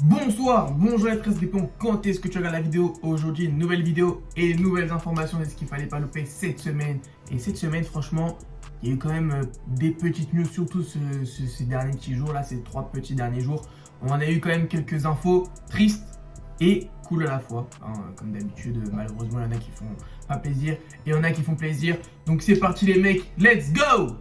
Bonsoir, bonjour les frères, ça dépend quand est-ce que tu regardes la vidéo. Aujourd'hui, une nouvelle vidéo et nouvelles informations de ce qu'il fallait pas louper cette semaine. Et cette semaine, franchement, il y a eu quand même des petites news, surtout ces derniers petits jours là, ces 3 petits derniers jours. On en a eu quand même quelques infos tristes et cool à la fois. Comme d'habitude, malheureusement, il y en a qui font pas plaisir et il y en a qui font plaisir. Donc c'est parti les mecs, let's go!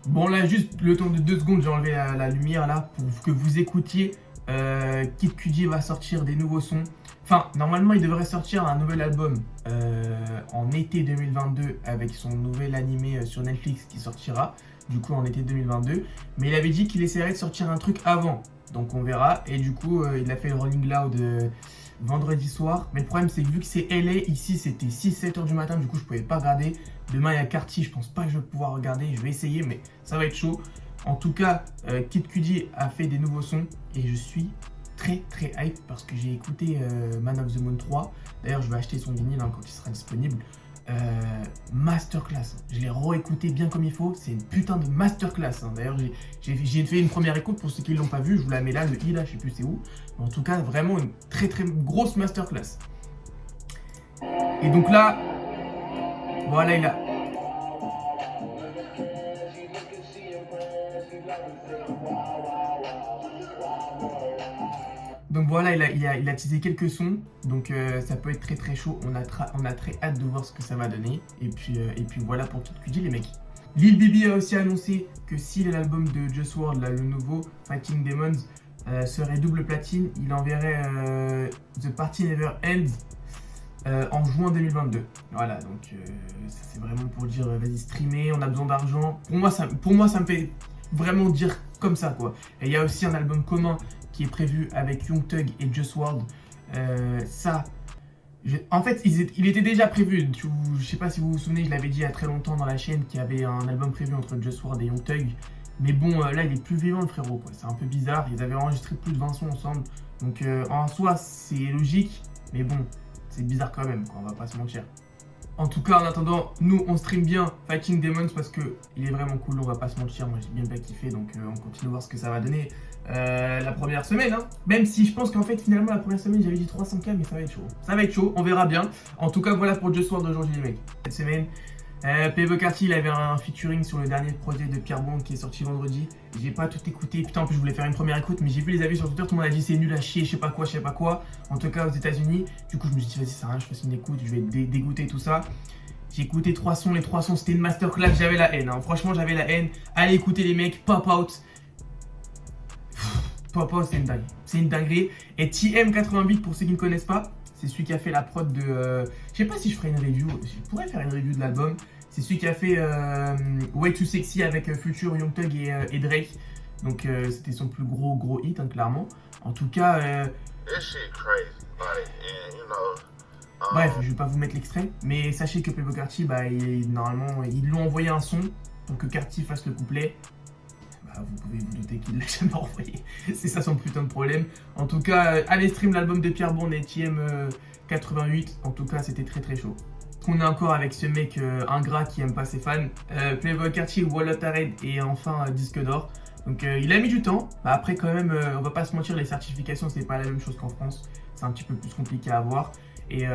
Bon là juste le temps de 2 secondes, j'ai enlevé la lumière là pour que vous écoutiez. Kid Cudi va sortir des nouveaux sons. Enfin normalement il devrait sortir un nouvel album en été 2022 avec son nouvel animé sur Netflix qui sortira du coup en été 2022. Mais il avait dit qu'il essaierait de sortir un truc avant. Donc on verra. Et du coup il a fait le Rolling Loud vendredi soir. Mais le problème c'est que vu que c'est LA, ici c'était 6-7 heures du matin, du coup je pouvais pas regarder. Demain il y a Carti, je pense pas que je vais pouvoir regarder, je vais essayer mais ça va être chaud. En tout cas, Kid Cudi a fait des nouveaux sons et je suis très hype parce que j'ai écouté Man of the Moon 3. D'ailleurs je vais acheter son vinyle quand il sera disponible. Masterclass, je l'ai réécouté bien comme il faut, c'est une putain de masterclass. D'ailleurs j'ai fait une première écoute pour ceux qui ne l'ont pas vu, je vous la mets là, le i là, je sais plus c'est où. Mais en tout cas vraiment une très grosse masterclass. Et donc là, voilà il a... Donc voilà, il a teasé quelques sons, donc ça peut être très chaud. On a très hâte de voir ce que ça va donner. Et puis voilà pour Kid Cudi les mecs. Lil Bibi a aussi annoncé que si l'album de Juice WRLD, là, le nouveau Fighting Demons, serait double platine, il enverrait The Party Never Ends en juin 2022. Voilà, donc ça c'est vraiment pour dire vas-y streamer, on a besoin d'argent. Pour moi ça me fait vraiment dire comme ça quoi. Et il y a aussi un album commun qui est prévu avec Young Thug et Juice WRLD. En fait, il était déjà prévu. Je sais pas si vous vous souvenez, je l'avais dit il y a très longtemps dans la chaîne qu'il y avait un album prévu entre Juice WRLD et Young Thug. Mais bon, là, il est plus vivant le frérot, quoi. C'est un peu bizarre. Ils avaient enregistré plus de 20 sons ensemble. Donc, en soi, c'est logique. Mais bon, c'est bizarre quand même, quoi. On va pas se mentir. En tout cas, en attendant, nous, on stream bien Fighting Demons parce que il est vraiment cool, on va pas se mentir. Moi, j'ai bien kiffé, donc on continue de voir ce que ça va donner la première semaine. Même si je pense qu'en fait, finalement, la première semaine, j'avais dit 300K, mais ça va être chaud. Ça va être chaud, on verra bien. En tout cas, voilà pour Juice WRLD d'aujourd'hui, les mecs. Cette semaine, Playboi Carti, il avait un featuring sur le dernier projet de Pierre Bon qui est sorti vendredi. J'ai pas tout écouté. Putain, en plus, je voulais faire une première écoute, mais j'ai vu les avis sur Twitter. Tout le monde a dit c'est nul à chier, je sais pas quoi. En tout cas, aux États-Unis. Du coup, je me suis dit, vas-y, ça sert à rien, je fasse une écoute, je vais dégoûter tout ça. J'ai écouté 3 sons, les 3 sons c'était une masterclass, j'avais la haine. Franchement, j'avais la haine. Allez écouter les mecs, Pop Out. Pop Out, c'est une dinguerie. C'est une dinguerie. Et TM88, pour ceux qui ne connaissent pas, c'est celui qui a fait la prod de. Je sais pas si je ferai une review. Je pourrais faire une review de l'album. C'est celui qui a fait Way Too Sexy avec Future, Young Thug et Drake. Donc c'était son plus gros hit, clairement. En tout cas. Bref, je vais pas vous mettre l'extrait, mais sachez que Playboi Carti, normalement, ils lui ont envoyé un son pour que Carti fasse le couplet. Vous pouvez vous douter qu'il l'a jamais envoyé. C'est ça son putain de problème. En tout cas, allez stream l'album de Pierre Bourne et TM88. En tout cas, c'était très chaud. On est encore avec ce mec ingrat qui aime pas ses fans. Playboi Carti, Wall of Red et enfin disque d'or. Donc il a mis du temps. Après quand même, on va pas se mentir, les certifications c'est pas la même chose qu'en France. C'est un petit peu plus compliqué à avoir. Et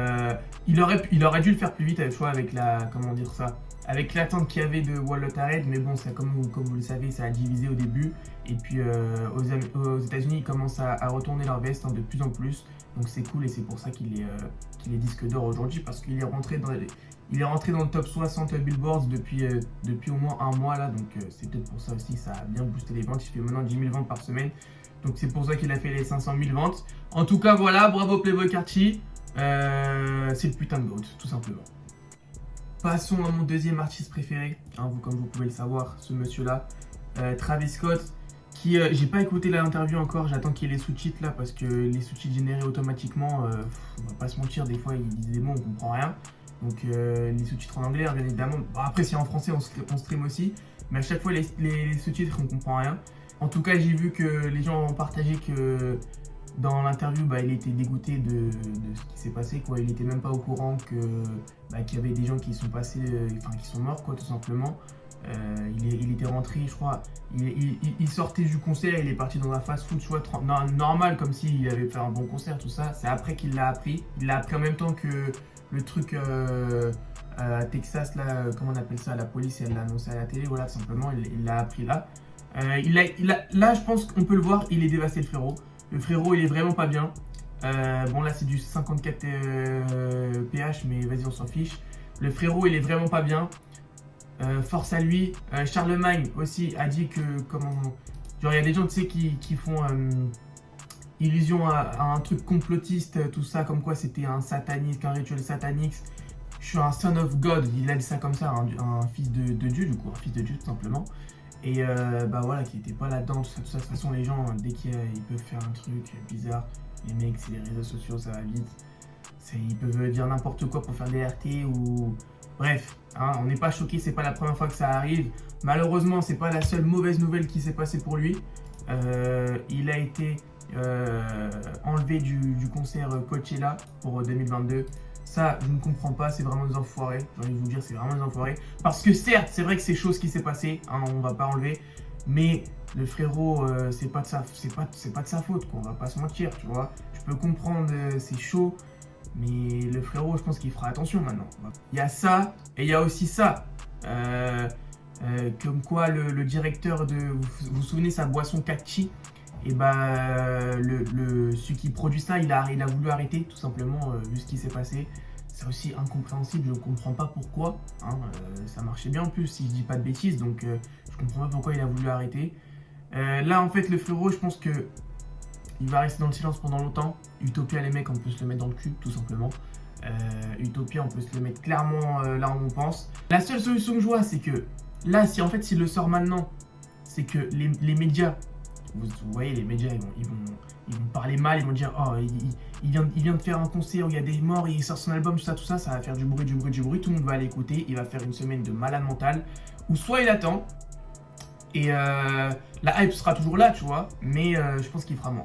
il aurait dû le faire plus vite avec la, comment dire ça, avec l'attente qu'il y avait de Wall of Red, mais bon, ça, comme vous le savez, ça a divisé au début. Et puis aux États-Unis, ils commencent à retourner leur veste de plus en plus. Donc c'est cool et c'est pour ça qu'il est disque d'or aujourd'hui parce qu'il est rentré dans le top 60 Billboards depuis au moins un mois là. Donc c'est peut-être pour ça aussi que ça a bien boosté les ventes. Il fait maintenant 10 000 ventes par semaine. Donc c'est pour ça qu'il a fait les 500 000 ventes. En tout cas, voilà, bravo Playboi Carti. C'est le putain de GOAT, tout simplement. Passons à mon deuxième artiste préféré, comme vous pouvez le savoir, ce monsieur-là, Travis Scott, qui, j'ai pas écouté l'interview encore, j'attends qu'il y ait les sous-titres là, parce que les sous-titres générés automatiquement, on va pas se mentir, des fois ils disent des mots, on comprend rien. Donc les sous-titres en anglais, bien évidemment. Bon, après, si en français, on stream aussi, mais à chaque fois, les sous-titres, on comprend rien. En tout cas, j'ai vu que les gens ont partagé que dans l'interview, il était dégoûté de ce qui s'est passé, quoi. Il était même pas au courant qu'il y avait des gens qui sont passés, qui sont morts, quoi, tout simplement. Il était rentré, je crois, il sortait du concert, il est parti dans un fast-food, soit normal, comme s'il avait fait un bon concert, tout ça. C'est après qu'il l'a appris. Il l'a appris en même temps que le truc à Texas, là, comment on appelle ça, la police, elle l'a annoncé à la télé, voilà, tout simplement, il l'a appris là. Là, je pense qu'on peut le voir, il est dévasté, le frérot. Le frérot, il est vraiment pas bien. Bon, là, c'est du 54 pH, mais vas-y, on s'en fiche. Le frérot, il est vraiment pas bien. Force à lui. Charlemagne aussi a dit que, genre, il y a des gens, tu sais, qui font illusion à un truc complotiste, tout ça, comme quoi c'était un satanique, un rituel satanique. Je suis un son of God, il a dit ça comme ça, un fils de Dieu, du coup, un fils de Dieu, tout simplement. Et bah voilà, qui était pas là-dedans, tout ça, tout ça. De toute façon, les gens, dès qu'ils peuvent faire un truc bizarre, les mecs, c'est les réseaux sociaux, ça va vite. Ils peuvent dire n'importe quoi pour faire des RT ou... Bref, hein, on n'est pas choqué, c'est pas la première fois que ça arrive. Malheureusement, c'est pas la seule mauvaise nouvelle qui s'est passée pour lui. Il a été enlevé du concert Coachella pour 2022. Ça, je ne comprends pas, c'est vraiment des enfoirés. J'ai envie de vous dire, c'est vraiment des enfoirés. Parce que certes, c'est vrai que c'est chaud ce qui s'est passé, hein, on va pas enlever. Mais le frérot, c'est pas de sa faute, quoi. On va pas se mentir, tu vois. Je peux comprendre, c'est chaud. Mais le frérot, je pense qu'il fera attention maintenant. Il y a ça, et il y a aussi ça. Comme quoi, le directeur de... Vous vous souvenez, sa boisson Catchy, et bah, celui qui produit ça, il a voulu arrêter, tout simplement, vu ce qui s'est passé. C'est aussi incompréhensible, je ne comprends pas pourquoi. Hein, ça marchait bien en plus, si je dis pas de bêtises, donc je comprends pas pourquoi il a voulu arrêter. Là, en fait, le frérot, je pense que il va rester dans le silence pendant longtemps. Utopia, les mecs, on peut se le mettre dans le cul, tout simplement. Utopia, on peut se le mettre clairement là où on pense. La seule solution que je vois, c'est que là, si en fait, s'il le sort maintenant, c'est que les médias, vous voyez, les médias, ils vont parler mal, ils vont dire, oh, il vient de faire un concert où il y a des morts, il sort son album, tout ça, ça va faire du bruit, tout le monde va l'écouter, il va faire une semaine de malade mental. Ou soit il attend, et la hype sera toujours là, tu vois, mais je pense qu'il fera moins.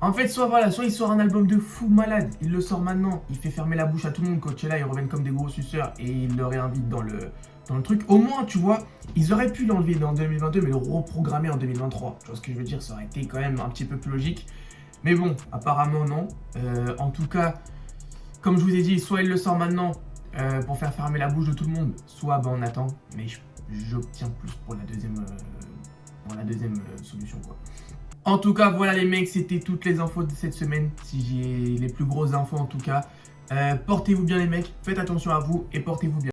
En fait, soit il sort un album de fou malade, il le sort maintenant, il fait fermer la bouche à tout le monde, Coachella, ils reviennent comme des gros suceurs et il le réinvite dans le truc. Au moins, tu vois, ils auraient pu l'enlever en 2022, mais le reprogrammer en 2023. Tu vois ce que je veux dire, ça aurait été quand même un petit peu plus logique. Mais bon, apparemment non. En tout cas, comme je vous ai dit, soit il le sort maintenant pour faire fermer la bouche de tout le monde, soit on attend. Mais j'obtiens plus pour la deuxième solution, quoi. En tout cas, voilà les mecs, c'était toutes les infos de cette semaine. Si j'ai les plus grosses infos en tout cas. Portez-vous bien les mecs, faites attention à vous et portez-vous bien.